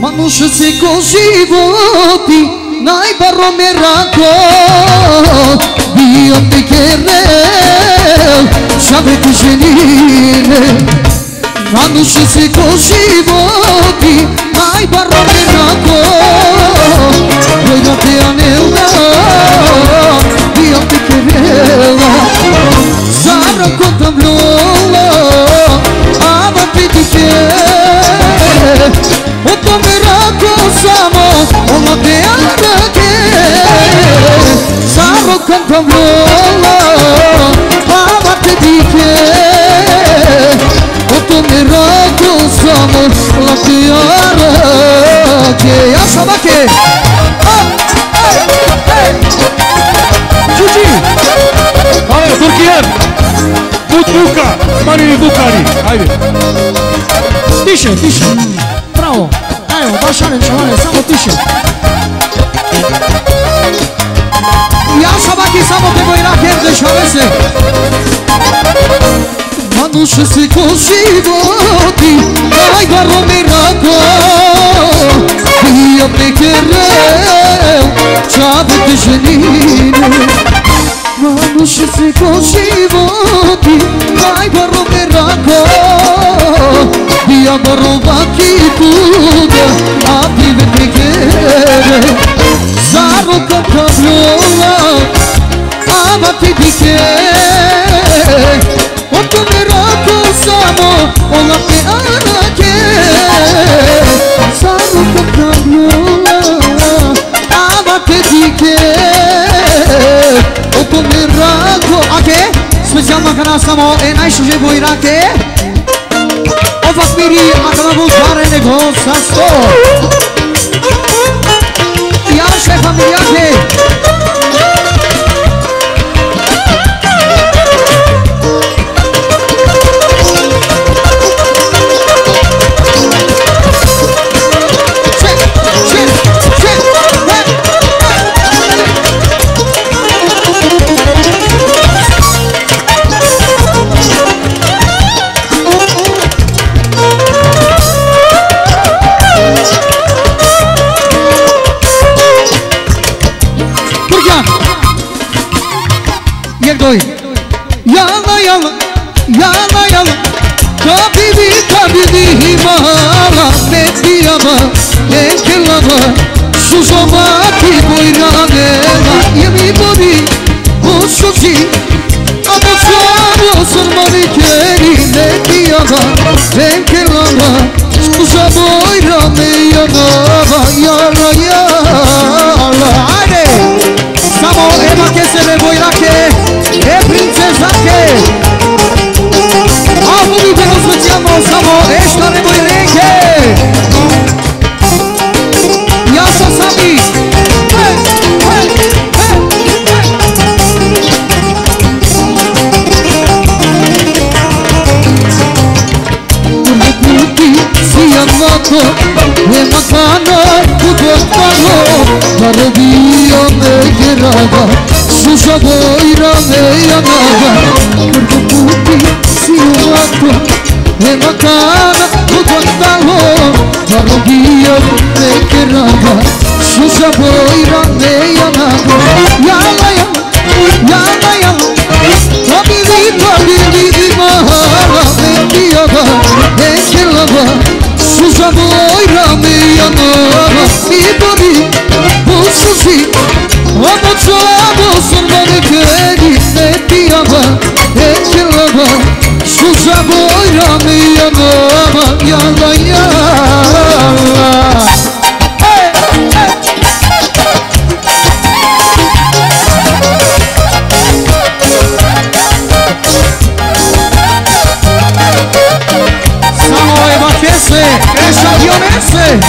Manuszycy ko životi najbaro me rakot bio te kerel šabe ti ženine Manuszycy ko životi najbaro me rakot bio te anela bio te kerela Zara kontam lola ama ti ti O to me rako samo Ona te arake Samo kantam lola Ama te dike O to me rako samo Ona te arake Ja sabake Čuči Ajde, Turkijan Buka Mani Bukari Ajde Tiše, tiše Bravo Evo, baš šalim čovane, samo tiše Ja sabaki samo te moj raker dešava se Manuszycy ko životi najbaro me rako Bio te kerel čabe te ženine Manuszycy ko životi najbaro me rako Bio morovaki tuda a ti me te kerel Zaro kantam lola ama ti dike O to me rako samo ona te arake Zaro kantam lola ama te dike O to me rako Ake? Specijalna kana samo najšuže bojrake Ovak miri akana buzare nego sa sto Jaše familijake Yana yana, yana yana Tabibi himala Metiyama, enkelama Suzamaki boyranela Yemi bori, usuzi Amotsamo sarmani keri Metiyama, enkelama Suzaboyrame yanama Yana yana Hadi Samo ema kesele boyrake princezake A vumi te rozvećamo samo ešta neboj reke Ja sam sami Urne puti si amato Ema kana udotano Narobio me gerada Suza boyrame yanava Urne puti si amato Ema kana udotano Narobio me gerada Suza boyrame yanava Yana yana, yana yana Tabibi mahala Metiyava, enkelava Suza boyrame yanava Ibori, usuzi Amotsamo sarmani keri Metiyava, enkelava Suza boyrame yanava Yana yana Samo eva kese, esa dionese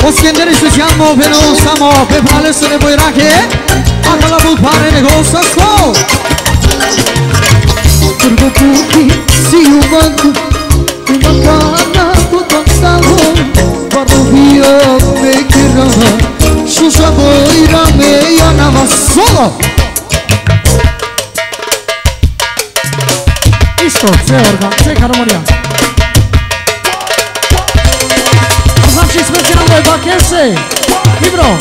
Oskenderi specijalno veno samo Pepale se ne boj rake Akala buk pare nego sa sto Turbo puti si umanku Umakana putak stalo Barbo bio me kirava susha boira meia nava solo. Isto, ce organ, ce harmonia. Znaczy specjalne bakiersy. Libro.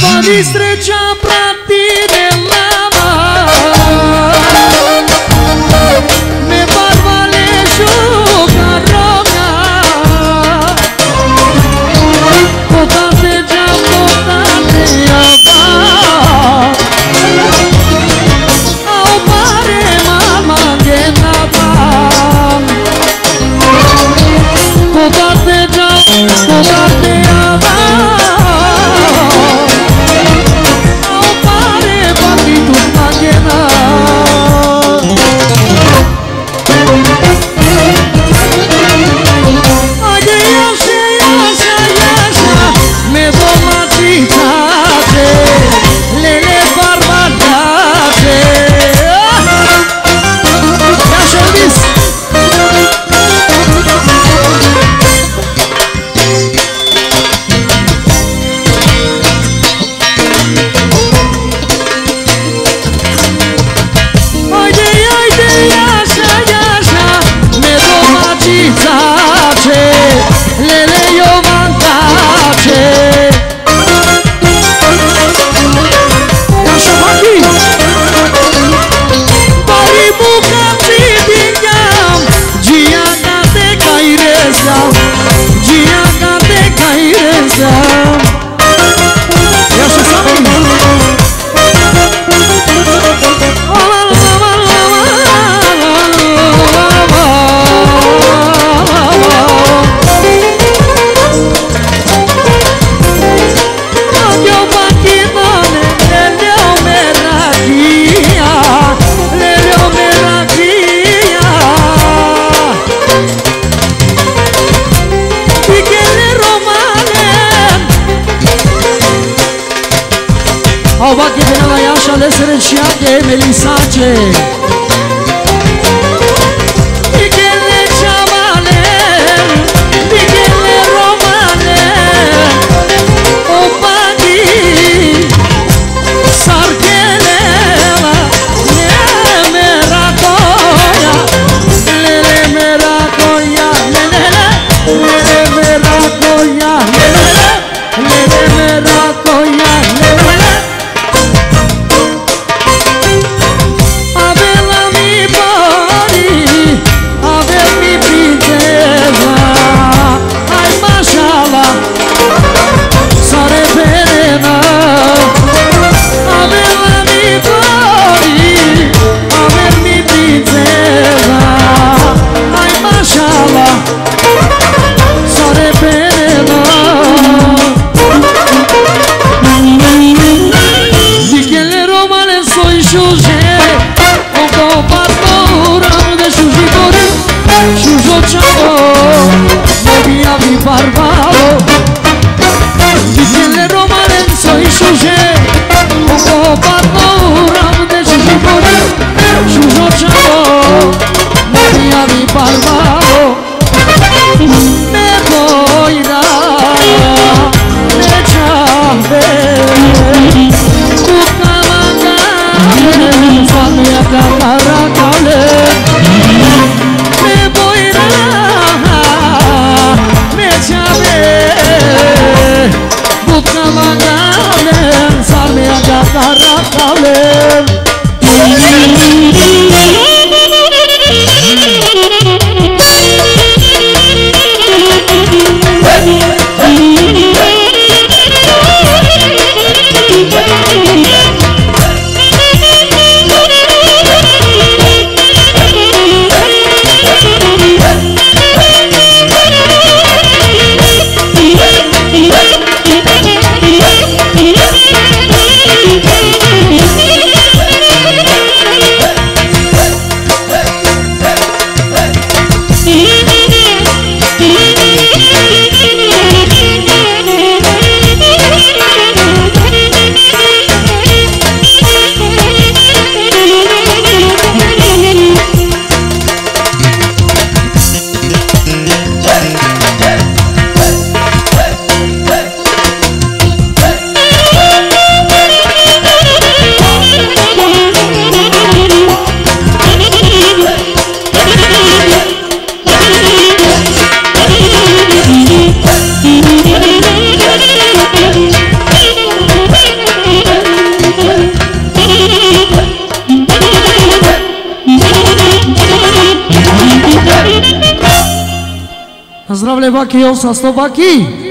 Vadi streccia prati dell'ama. Me parvale shukaromia. Potate già potate ava. Au pare mama genava. Potate già potate ava. Melisace Dichele ciamale Dichele romane O paghi Sarchelela Lele meracoia Lele meracoia Lele meracoia Lele meracoia Avela Zdravlje baki, 800 baki.